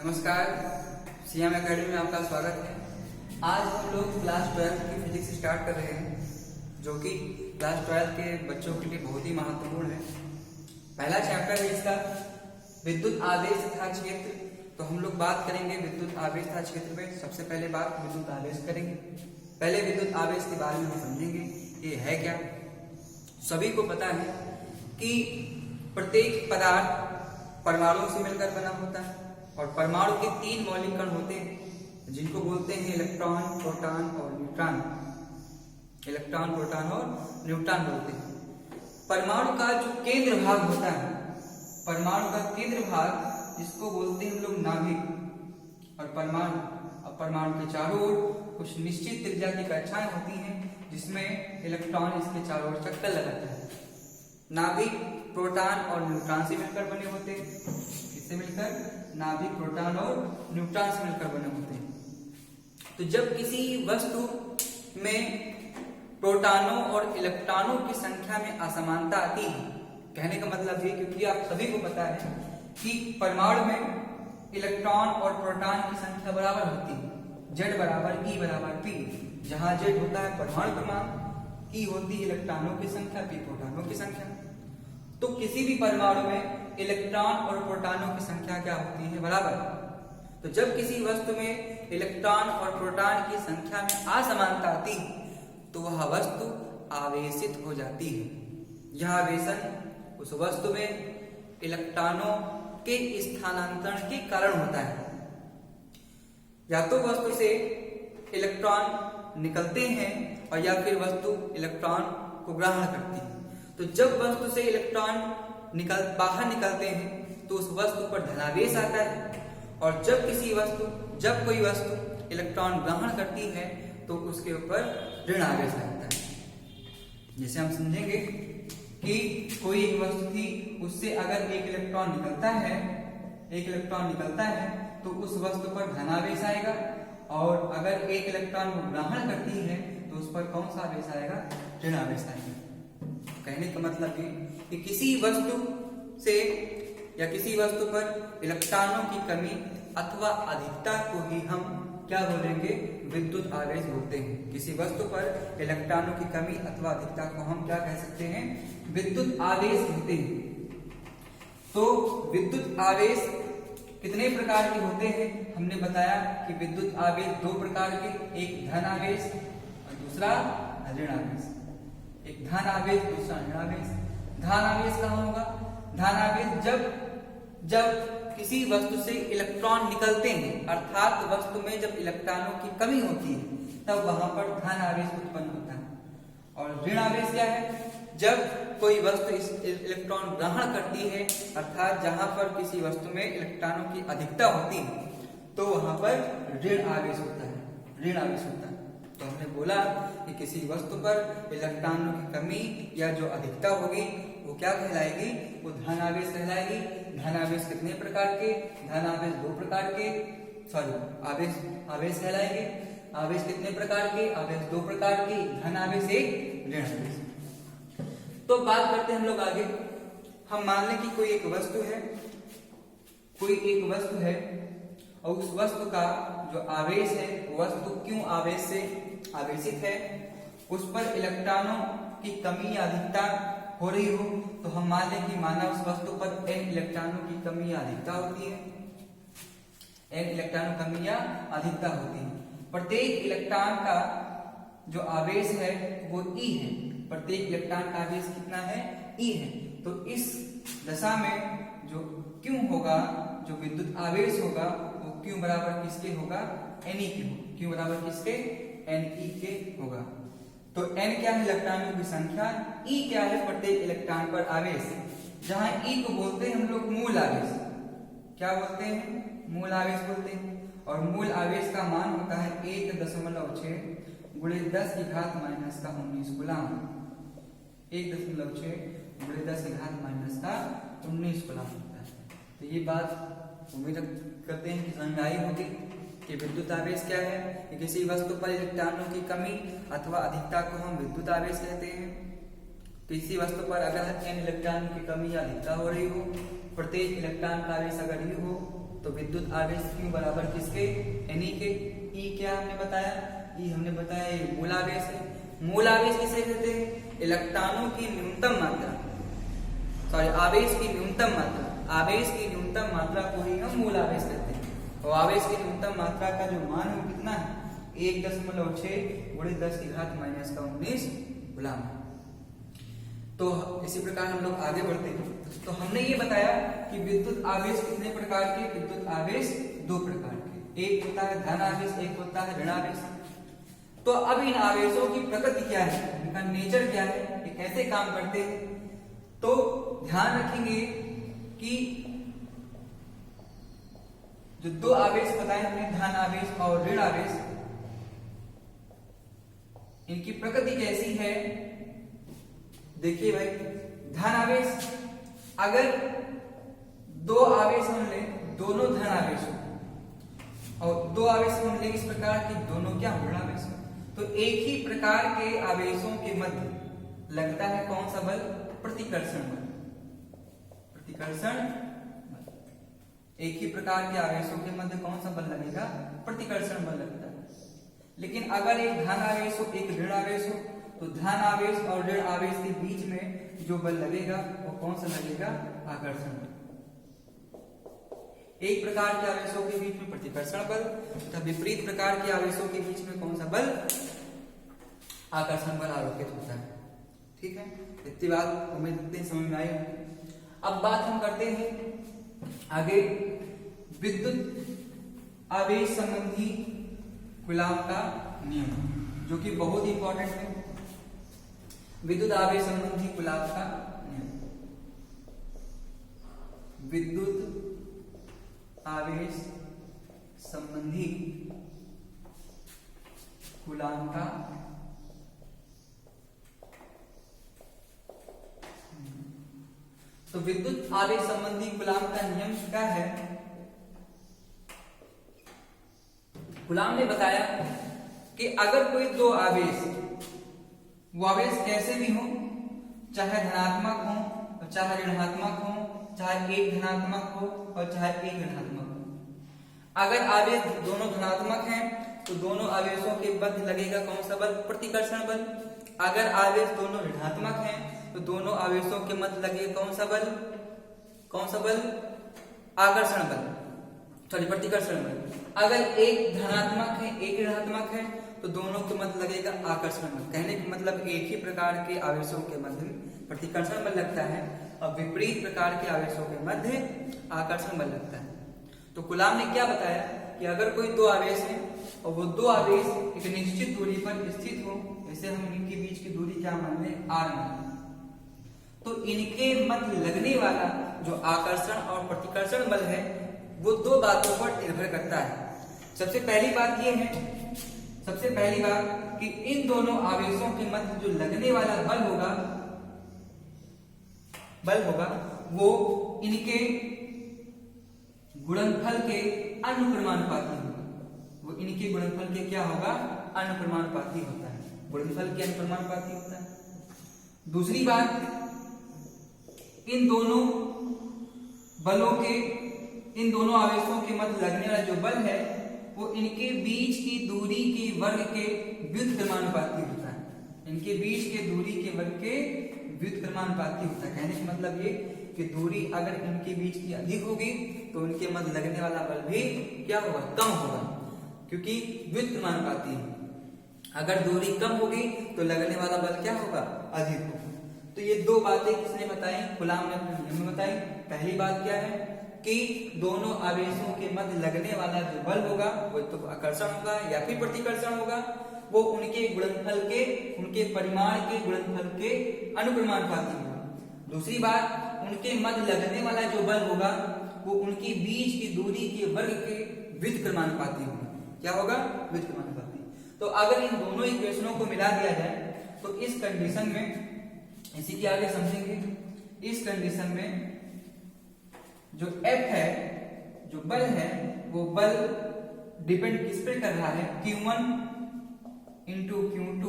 नमस्कार, CM academy में आपका स्वागत है। आज हम लोग क्लास 12 की फिजिक्स स्टार्ट कर रहे हैं, जो कि क्लास 12 के बच्चों के लिए बहुत ही महत्वपूर्ण है। पहला चैप्टर है इसका विद्युत आवेश तथा क्षेत्र। तो हम लोग बात करेंगे विद्युत आवेश तथा क्षेत्र में। सबसे पहले बात विद्युत आवेश करेंगे। पहले विद्युत आवेश के बारे में हम समझेंगे ये है क्या। सभी को पता है कि प्रत्येक पदार्थ परमाणुओं से मिलकर बना होता है और परमाणु के 3 मौलिक कण होते हैं, जिनको बोलते हैं इलेक्ट्रॉन, प्रोटॉन और न्यूट्रॉन। इलेक्ट्रॉन, प्रोटॉन और न्यूट्रॉन बोलते हैं। परमाणु का जो केंद्र भाग होता है, परमाणु का केंद्र भाग जिसको बोलते हैं हम लोग नाभिक। और परमाणु के चारों ओर कुछ निश्चित त्रिज्या की कक्षाएं होती हैं, जिसमें इलेक्ट्रॉन इसके चारों ओर चक्कर लगाता है। नाभिक प्रोटॉन और न्यूट्रॉन से मिलकर बने होते हैं। किससे मिलकर? नाभिक प्रोटॉन और न्यूट्रॉन से मिलकर बने होते हैं। तो जब किसी वस्तु में प्रोटॉनों और इलेक्ट्रॉनों की संख्या में असमानता आती है, कहने का मतलब ये, क्योंकि आप सभी को पता है कि परमाणु में इलेक्ट्रॉन और प्रोटॉन की संख्या बराबर होती है। Z बराबर E बराबर P, जहां Z होता है परमाणु क्रमांक, E होती है इलेक्ट्रॉनों की संख्या, P प्रोटॉनों की संख्या। तो किसी भी परमाणु में इलेक्ट्रॉन और प्रोटॉनों की संख्या क्या होती है? बराबर। तो जब किसी वस्तु में इलेक्ट्रॉन और प्रोटॉन की संख्या में असमानता आती है, तो वह वस्तु आवेशित हो जाती है। यह आवेशन उस वस्तु में इलेक्ट्रॉनों के स्थानांतरण के कारण होता है। या तो वस्तु से इलेक्ट्रॉन निकलते हैं और या फिर वस्तु इलेक्ट्रॉन को ग्रहण करती है। तो जब वस्तु से इलेक्ट्रॉन बाहर निकलते हैं तो उस वस्तु पर धनावेश आता है, और जब कोई वस्तु इलेक्ट्रॉन ग्रहण करती है तो उसके ऊपर ऋण आवेश आता है। जैसे हम समझेंगे कि कोई एक वस्तु थी, उससे अगर एक इलेक्ट्रॉन निकलता है तो उस वस्तु पर धनावेश आएगा, और अगर एक इलेक्ट्रॉन को ग्रहण करती है तो उस पर कौन सा आवेश आएगा? ऋण आवेश आएगा। कहने का मतलब ये कि किसी वस्तु से या किसी वस्तु पर इलेक्ट्रॉनों की कमी अथवा अधिकता को ही हम क्या बोलेंगे? विद्युत आवेश बोलते हैं। किसी वस्तु पर इलेक्ट्रॉनों की कमी अथवा अधिकता को हम क्या कह सकते हैं? विद्युत आवेश कहते हैं। तो विद्युत आवेश कितने प्रकार के होते हैं? हमने बताया कि विद्युत आवेश 2 प्रकार के, एक धन आवेश और दूसरा ऋण आवेश। एक धन आवेश, दूसरा ऋण आवेश। धन आवेश कहाँ होगा? धन आवेश जब किसी वस्तु से इलेक्ट्रॉन निकलते हैं, अर्थात वस्तु में जब इलेक्ट्रॉनों की कमी होती है, तब वहां पर धन आवेश उत्पन्न होता है। और ऋण आवेश क्या है? जब कोई वस्तु इस इलेक्ट्रॉन ग्रहण करती है, अर्थात जहां पर किसी वस्तु में इलेक्ट्रॉनों की अधिकता होती है, तो वहां पर ऋण आवेश होता है। तो हमने बोला कि किसी वस्तु पर इलेक्ट्रॉनों की कमी या जो अधिकता होगी वो क्या कहलाएगी? वो धन आवेश कहलाएगी। धन आवेश कितने प्रकार के? धन आवेश 2 प्रकार के, आवेश कहलाएंगे। आवेश कितने प्रकार के? आवेश 2 प्रकार के, धन आवेश एक, ऋण आवेश। तो बात करते हैं हम लोग आगे। हम मान लें कि कोई एक वस्तु है और उस वस्तु का जो आवेश है, वो वस्तु क्यों आवेश से आवेशित है, उस पर इलेक्ट्रॉनों की कमी या अधिकता हो रही हो, तो हम मान लें कि माना उस वस्तु पर n इलेक्ट्रॉनों की कमी या अधिकता होती है। n इलेक्ट्रॉन कमी या अधिकता होती है। प्रत्येक इलेक्ट्रॉन का जो आवेश है वो E है। प्रत्येक इलेक्ट्रॉन का आवेश कितना है? E है। तो इस दशा में जो क्यों होगा, जो विद्युत आवेश होगा, वो क्यों बराबर किसके होगा? Ne के। क्यों बराबर किसके? Ne के होगा। तो n क्या है? इलेक्ट्रॉनों की संख्या। E क्या है? प्रत्येक इलेक्ट्रॉन पर आवेश। जहां E को बोलते हैं हम लोग मूल आवेश। क्या बोलते हैं? मूल आवेश बोलते हैं। और मूल आवेश का मान होता है 1.6 गुणे 10 की घात माइनस का 19 गुलाम। 1.6 गुणे 10 की घात माइनस का 19 गुलाम होता है। तो ये बात उम्मीद करते हैं कि समझ में आई होगी कि विद्युत आवेश क्या है। कि किसी वस्तु पर इलेक्ट्रॉनों की कमी अथवा अधिकता को हम विद्युत आवेश कहते हैं। किसी वस्तु पर अगर n इलेक्ट्रॉन की कमी या अधिकता हो रही हो, प्रत्येक इलेक्ट्रॉन का आवेश अगर E हो, तो विद्युत आवेश Q बराबर किसके, N के। E क्या हमने बताया, E हमने बताया ये मूल आवेश है। मूल आवेश किसे कहते हैं, इलेक्ट्रॉनों की न्यूनतम मात्रा, सॉरी आवेश की न्यूनतम मात्रा, आवेश की न्यूनतम मात्रा को ही हम मूल आवेश कहते हैं। और आवेश की न्यूनतम मात्रा का जो मान है वो कितना है, 1.6 × 10⁻⁻19 कूलम। तो इसी प्रकार हम लोग आगे बढ़ते हैं। तो हमने ये बताया कि विद्युत आवेश कितने प्रकार के, विद्युत आवेश 2 प्रकार के, एक होता है धन आवेश, एक होता है ऋण आवेश। तो अब इन आवेशों की प्रकृति क्या है, इनका नेचर क्या है, ये कैसे काम करते हैं, तो ध्यान रखेंगे कि जो 2 आवेश बताए हमने, धन आवेश और ऋण आवेश, इनकी प्रकृति कैसी है। देखिए भाई, धन आवेश, अगर 2 आवेश हम ले, दोनों धन आवेश हो, और 2 आवेश हम ले इस प्रकार की, दोनों क्या ऋण आवेश हो, तो एक ही प्रकार के आवेशों के मध्य लगता है कौन सा बल, प्रतिकर्षण बल। प्रतिकर्षण बल, एक ही प्रकार के आवेशों के मध्य कौन सा बल लगेगा, प्रतिकर्षण बल लगता है। लेकिन अगर एक धन आवेश हो, एक ऋण आवेश हो, तो धन आवेश और ऋण आवेश के बीच में जो बल लगेगा वो कौन सा लगेगा, आकर्षण बल। एक प्रकार के आवेशों के बीच में प्रतिकर्षण बल तथा विपरीत प्रकार के आवेशों के बीच में कौन सा बल, आकर्षण बल आरोपित होता है। ठीक है, इतनी बात उम्मीद करते हैं समझ में आई। अब बात हम करते हैं आगे विद्युत आवेश संबंधी कूलम का नियम, जो कि बहुत इंपॉर्टेंट है। विद्युत आवेश संबंधी कूलम का नियम, विद्युत आवेश संबंधी कूलम का तो विद्युत आवेश संबंधी कूलम का नियम क्या है। कूलम ने बताया कि अगर कोई 2 आवेश, वो आवेश कैसे भी हो, चाहे धनात्मक हो, चाहे ऋणात्मक हो, चाहे एक धनात्मक हो और चाहे एक ऋणात्मक हो, अगर आवेश दोनों धनात्मक हैं तो दोनों आवेशों के मध्य लगेगा कौन सा बल, प्रतिकर्षण बल। अगर आवेश दोनों ऋणात्मक हैं तो दोनों आवेशों के मध्य लगेगा कौन सा बल, कौन सा बल, आकर्षण बल, सॉरी प्रतिकर्षण बल। अगर एक धनात्मक है एक ऋणात्मक है तो दोनों के मध्य लगेगा आकर्षण बल। कहने का मतलब एक ही प्रकार के आवेशों के मध्य प्रतिकर्षण बल लगता है और विपरीत प्रकार के आवेशों के मध्य आकर्षण बल लगता है। तो कूलम ने क्या बताया कि अगर कोई 2 आवेश है और वो 2 आवेश एक निश्चित दूरी पर स्थित हो, जैसे हम इनके बीच की दूरी क्या मान लें, r मान, तो इनके मध्य लगने वाला जो आकर्षण और प्रतिकर्षण बल है वो 2 बातों पर निर्भर करता है। सबसे पहली बात ये है, सबसे पहली बात कि इन दोनों आवेशों के मध्य जो लगने वाला बल होगा वो इनके गुणनफल के अनुक्रमानुपाती होगा। वो इनके गुणनफल के क्या होगा, अनुक्रमानुपाती होता है, गुणनफल के अनुक्रमानुपाती होता है। दूसरी बात, इन दोनों बलों के, इन दोनों आवेशों के मध्य लगने वाला जो बल है वो इनके बीच की दूरी के वर्ग के व्युत्क्रमानुपाती होता है। इनके बीच के दूरी के वर्ग के व्युत्क्रमानुपाती होता है। कहने का मतलब ये कि दूरी अगर इनके बीच की अधिक होगी तो इनके मध्य लगने वाला बल भी क्या होगा, कम होगा, क्योंकि व्युत्क्रमानुपाती है। अगर दूरी कम होगी तो लगने वाला बल क्या होगा, अधिक होगा। तो ये 2 बातें किसने बताई, कूलम ने अपने नियम में बताई। पहली बात क्या है कि दोनों आवेशों के मध्य लगने वाला जो बल होगा वो तो आकर्षण होगा या फिर प्रतिकर्षण होगा, वो उनके गुणनफल के, उनके परिमाण के गुणनफल के अनुक्रमानुपाती होगा। दूसरी बात, उनके मध्य लगने वाला जो बल होगा वो उनके बीच की दूरी के वर्ग के व्युत्क्रमानुपाती होगा। क्या होगा, व्युत्क्रमानुपाती। तो अगर इन दोनों इक्वेशनों को मिला दिया जाए तो इस कंडीशन में, इसी के आगे समझेंगे, इस कंडीशन में जो F है, जो बल है, वो बल डिपेंड किस पे कर रहा है, Q1 इंटू Q2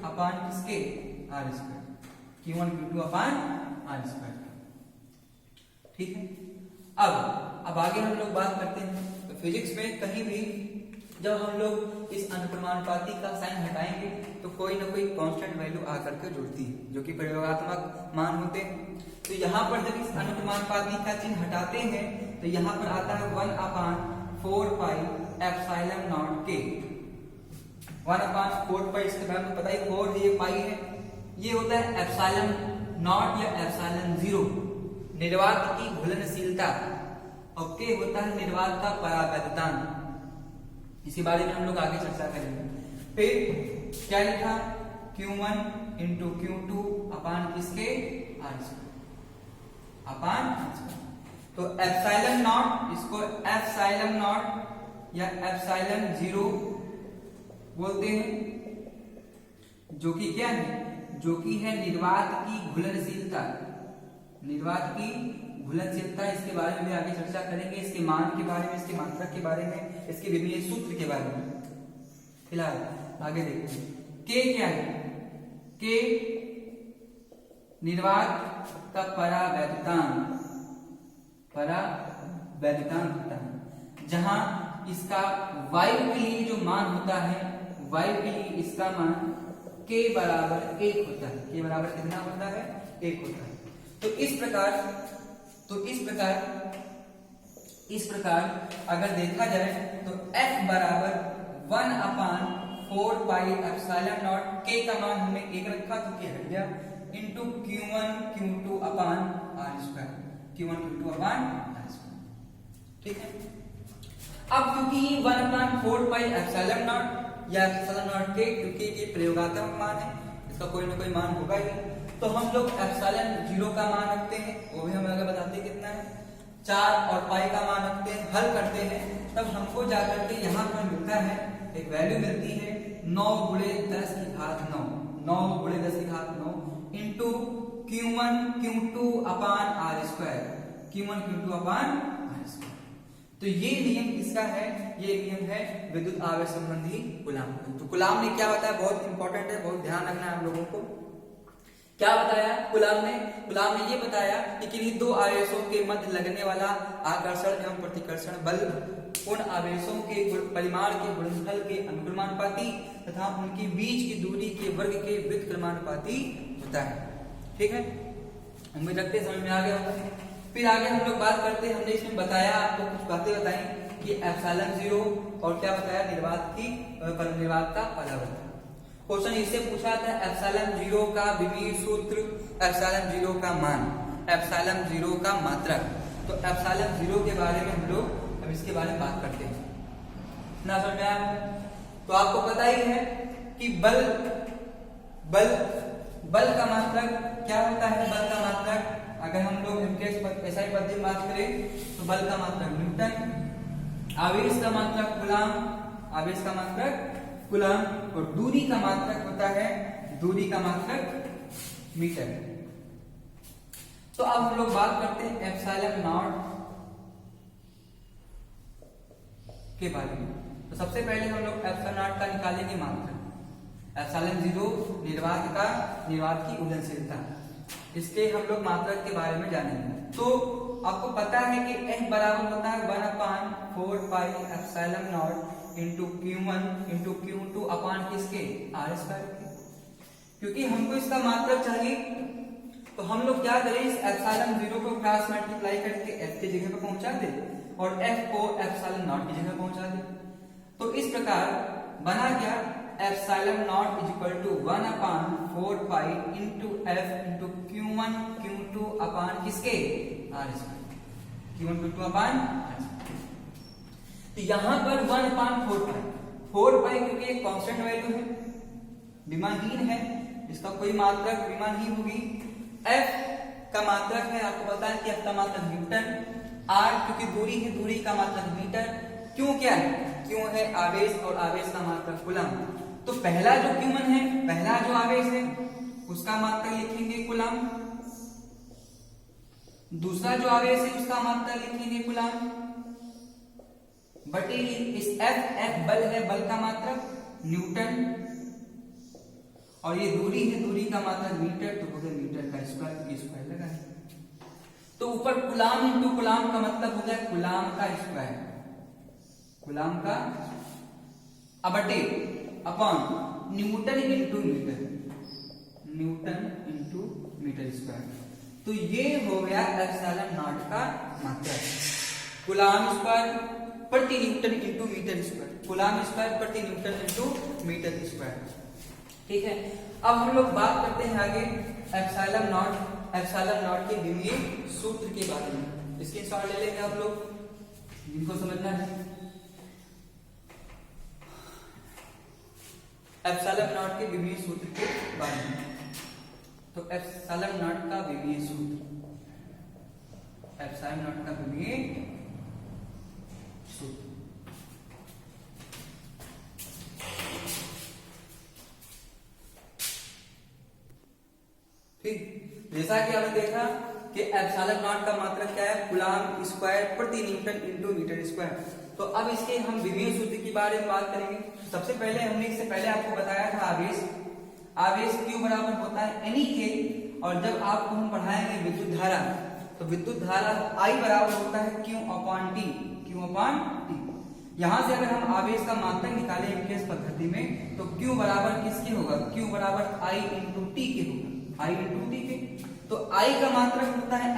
अपान किसके, R square, Q1 Q2 upon R square. ठीक है। अब अब आगे हम लोग बात करते हैं। तो फिजिक्स में कहीं भी जब हम लोग इस अनुक्रमानुपाती का साइन हटाएंगे तो कोई ना कोई कांस्टेंट वैल्यू आकर के जुड़ती है जो कि प्रयोगात्मक मान होते हैं। तो यहाँ पर जब इस अनुक्रमानुपाती का चिन्ह हटाते हैं तो यहाँ पर आता है 1/4 पाई एप्सिलॉन नॉट के। 1/4 पाई, इसके बारे में पता ही 4 है, ये पाई है, ये होता है एप्सिलॉन नॉट या एप्सिलॉन 0 निर्वात की घुलनशीलता, और के होता है निर्वात का परावैद्यतांक। इसके बारे में हम लोग आगे चर्चा करेंगे। फिर क्या लिखा, Q1 इंटू Q2 अपान किसके R अपान। तो एप्सिलॉन नॉट, इसको एप्सिलॉन नॉट या एप्सिलॉन 0 बोलते हैं, जो कि क्या है, जो कि है निर्वात की घुलनशीलता। निर्वात की घुलनशीलता, इसके बारे में भी आगे चर्चा करेंगे, इसके मान के बारे में, इसके मात्रक के बारे में, इसके विभिन्न सूत्र के बारे में। फिलहाल आगे देखते हैं। के क्या है, के निर्वात का परावैद्यतांक, परावैद्यतांक होता है, जहां इसका वायु के लिए जो मान होता है, वायु के लिए इसका मान के बराबर 1 होता है। के बराबर कितना होता है, 1 होता है। तो इस प्रकार अगर देखा जाए तो F बराबर 1/4 पाई एप्सिलॉन नॉट, के का मान हमने 1 रखा तो के हट गया, into Q1 Q2 upon R square, Q1 Q2 upon R square. ठीक है। अब क्योंकि 1/4 पाई एप्सिलॉन नॉट या एप्सिलॉन नॉट के, क्योंकि ये प्रयोगात्मक मान है, इसका कोई ना कोई मान होगा ही, तो हम लोग एप्सिलॉन 0 का मान रखते हैं, वो भी हम आगे बताते हैं कितना है, 4 और पाई का मान रखते हैं, हल करते हैं, तब हमको जाकर के यहाँ पर मिलता है, एक वैल्यू मिलती है 9 गुणे 10 की घात 9, 9 गुणे 10 की घात 9 into Q1 Q2 upon R square, Q1 Q2 upon R square. तो ये नियम किसका है, ये नियम है विद्युत आवेश संबंधी कूलाम। तो कूलाम ने क्या बताया, बहुत इंपॉर्टेंट है, बहुत ध्यान रखना है हम लोगों को। क्या बताया कूलाम ने ये बताया कि किन्हीं दो आवेशों के मध्य लगने वाला आकर्षण एवं प्रतिकर्षण बल उन आवेशों के परिमाण के गुणनफल के अनुक्रमानुपाती तथा उनके बीच की दूरी के वर्ग के व्युत्क्रमानुपाती होता है। ठीक है, उम्मीद रखते हैं समझ में आ गया होगा। फिर आगे हम लोग बात करते हैं, हमने इसमें बताया, आपको कुछ बातें बताई कि एप्सिलॉन 0 और क्या बताया, निर्वात का परावर्तन। क्वेश्चन इससे पूछा था एप्सिलॉन 0 का विमीय सूत्र, एप्सिलॉन 0 का मान, एप्सिलॉन 0 का मात्रक। तो एप्सिलॉन 0 के बारे में हम लोग अब इसके बारे में बात करते हैं ना, समझ में आया। तो आपको पता ही है कि बल का मात्रक क्या होता है, बल का मात्रक अगर हम लोग एसआई पद्धति में बात करें तो बल का मात्रक न्यूटन, आवेश का मात्रक कूलाम, आवेश का मात्रक कूलाम, और दूरी का मात्रक होता है, दूरी का मात्रक मीटर। तो अब हम लोग बात करते हैं एप्सिलॉन नॉट के बारे में। तो सबसे पहले हम लोग एप्सिलॉन नॉट का निकालेंगे मात्रक। एप्सिलॉन 0 निर्वात की घुलनशीलता, इसके हम लोग मात्रक के बारे में जानेंगे। तो आपको पता है कि F बराबर होता है 1/4 pi epsilon not into Q1 into Q2 upon किसके, R स्क्वायर के। क्योंकि हमको इसका मात्रक चाहिए तो हम लोग क्या करें, इस एप्सिलॉन 0 को क्रॉस मल्टीप्लाई करके F की जगह पर पहुंचा दे और F को एप्सिलॉन नॉट की जगह पहुंचा दे। तो इस प्रकार बना क्या, epsilon naught is equal to 1/4 pi into F into Q1 Q2 upon किसके, R square, Q1 Q2 upon R square. तो यहां पर 1/4 पाई क्योंकि एक कांस्टेंट वैल्यू है, विमानहीन है, इसका कोई मात्रक विमानहीन होगी। F का मात्रक है, आपको पता है कि F का मात्रक न्यूटन, R क्योंकि दूरी है, दूरी का मात्रक मीटर, क्यों क्या है, क्यों है आवेश और आवेश का मात्रक कूलाम। तो पहला जो Q1 है, पहला जो आवेश है उसका मात्रक लिखेंगे कूलाम, दूसरा जो आवेश है उसका मात्रक लिखेंगे कूलाम, बटे इस F बल है, बल का मात्रक न्यूटन, और ये दूरी है, दूरी का मात्रक मीटर, तो पूरे मीटर का स्क्वायर, स्क्वायर लगाएं। तो ऊपर कूलाम इंटू कूलाम का मतलब हो गया कूलाम का स्क्वायर, कूलाम का बटे upon newton into metre, newton into metre square. तो ये हो गया एप्सिलॉन नॉट का मात्रक, कूलाम स्क्वायर प्रति newton into metre square, coulomb square प्रति न्यूटन इंटू मीटर स्क्वायर। ठीक है, अब हम लोग बात करते हैं आगे एप्सिलॉन नॉट के विमीय सूत्र के बारे में। इसके सवाल ले लेंगे आप लोग जिनको समझना है। एप्सिलॉन नॉट के विमीय सूत्र के बारे में। तो एप्सिलॉन नॉट का विमीय सूत्र, एप्सिलॉन नॉट का विमीय सूत्र। ठीक, जैसा कि आपने देखा कि एप्सिलॉन नॉट का मात्रक क्या है, कूलाम स्क्वायर प्रति न्यूटन इंटू मीटर स्क्वायर। तो अब इसके हम विमीय सूत्र के बारे में बात करेंगे। सबसे पहले हमने इससे पहले आपको बताया था आवेश Q बराबर होता है N के, और जब आपको हम पढ़ाएंगे विद्युत धारा, तो विद्युत धारा I बराबर होता है Q अपॉन T। यहां से अगर हम आवेश का मात्रक निकालें एमकेएस पद्धति में, तो Q बराबर किसके होगा, Q बराबर I इंटू T के होगा, I इंटू T के। तो I का मात्रक होता है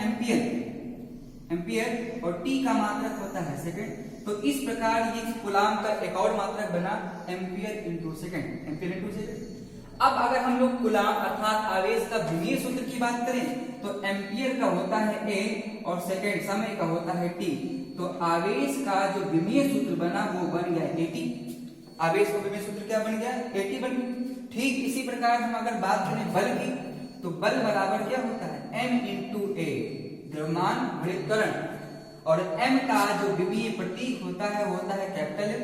एम्पियर और T का मात्रक होता है सेकंड। तो इस प्रकार ये कूलाम का एक और मात्रक बना एम्पियर इंटू सेकंड। अब अगर हम लोग कूलाम अर्थात आवेश का विमीय सूत्र की बात करें, तो एम्पियर का होता है A और सेकंड समय का होता है T। तो आवेश का जो विमीय सूत्र बना वो बन गया AT। आवेश का विमीय सूत्र क्या बन गया, AT बन गया। ठीक इसी प्रकार हम अगर बात करें बल की, तो बल बराबर क्या होता है M इंटू A, द्रव्यमान भारित त्वरण, और M का जो विमीय प्रतीक होता है वो होता है कैपिटल M।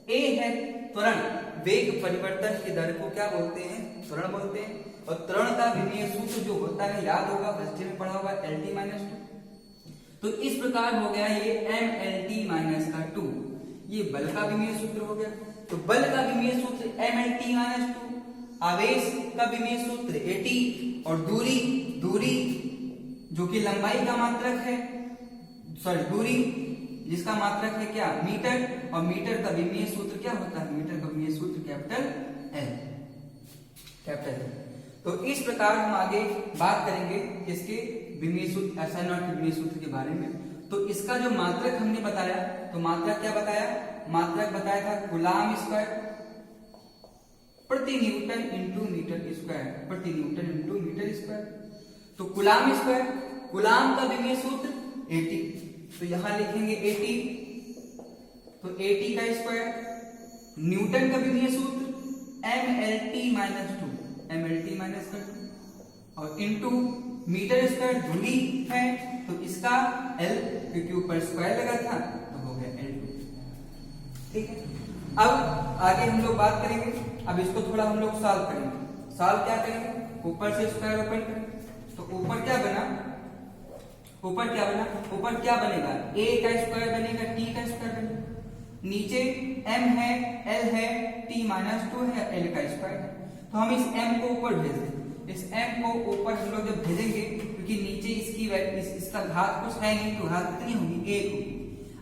A है त्वरण, वेग परिवर्तन की दर को क्या बोलते हैं, त्वरण बोलते हैं। और त्वरण का विमीय सूत्र जो होता है याद होगा, बच्चे में पढ़ा होगा LT-2। तो इस प्रकार हो गया ये MLT-2, ये बल का विमीय सूत्र हो गया। तो बल का विमीय सूत्र MLT-2, आवेश का विमीय सूत्र AT, और दूरी जो कि लंबाई का मात्रक है, दूरी जिसका मात्रक है क्या, मीटर, और मीटर का विमीय सूत्र क्या होता है, मीटर का विमीय सूत्र कैपिटल L। तो इस प्रकार हम आगे बात करेंगे इसके विमीय सूत्र, एप्सिलॉन नॉट के विमीय सूत्र के बारे में। तो इसका जो मात्रक हमने बताया, तो मात्रक क्या बताया, मात्रक बताया था कूलाम स्क्वायर प्रति न्यूटन इंटू मीटर स्क्वायर, प्रति न्यूटन इंटू मीटर स्क्वायर। तो कूलाम स्क्वायर, कूलाम का विमीय सूत्र AT, तो यहां लिखेंगे AT। तो AT का स्क्वायर, न्यूटन का विमीय सूत्र MLT-2, और इंटू मीटर स्क्वायर दूरी है, तो इसका L क्योंकि ऊपर स्क्वायर लगा था तो हो गया L2। ठीक है, अब आगे हम लोग बात करेंगे, अब इसको थोड़ा हम लोग सॉल्व करेंगे। सॉल्व क्या करेंगे, ऊपर से स्क्वायर ओपन करें, तो ऊपर क्या बना, ऊपर क्या बनेगा, A का स्क्वायर बनेगा, T का स्क्वायर बनेगा, नीचे M है, L है, T-2 है, L का स्क्वायर है। तो हम इस M को ऊपर भेज दें, इस M को ऊपर हम लोग जब भेजेंगे, क्योंकि नीचे इसका घात कुछ है नहीं, तो घात कितनी होगी, 1 होगी।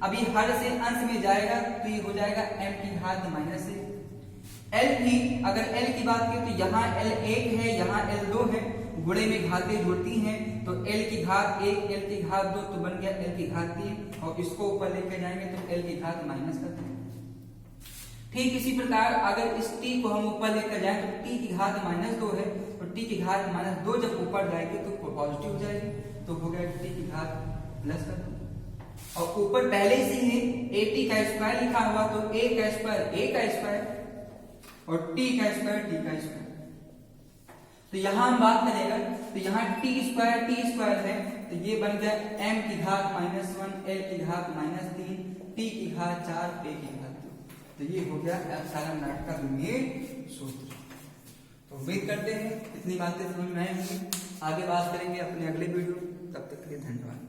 अब ये हर से अंश में जाएगा, तो ये हो जाएगा M की घात -1। L भी अगर L की बात करें, तो यहाँ L1 है, यहाँ L2 है, गुणे में घातें जुड़ती हैं, तो L की घात 1, L की घात 2, तो बन गया L की घात 3, और इसको ऊपर लेकर जाएंगे तो L की घात माइनस करते हैं। ठीक इसी प्रकार अगर इस T को हम ऊपर लेकर जाएं, तो T की घात -2 है, तो T की घात -2 जब ऊपर जाएगी तो पॉजिटिव हो जाएगी, तो हो गया T की घात प्लस कर दो। और ऊपर पहले से ही AT का स्क्वायर लिखा हुआ, तो A का स्क्वायर A का स्क्वायर, और T का स्क्वायर T का स्क्वायर। तो यहां हम बात करेंगे, तो यहाँ T स्क्वायर है, तो ये बन गया M की घात -1, L की घात -3, T की घात 4, A की घात 2। तो ये हो गया एप्सिलॉन नॉट का विमीय सूत्र। तो उम्मीद करते हैं इतनी बातें समझ में आई होंगी। आगे बात करेंगे अपने अगले वीडियो, तब तक के लिए धन्यवाद।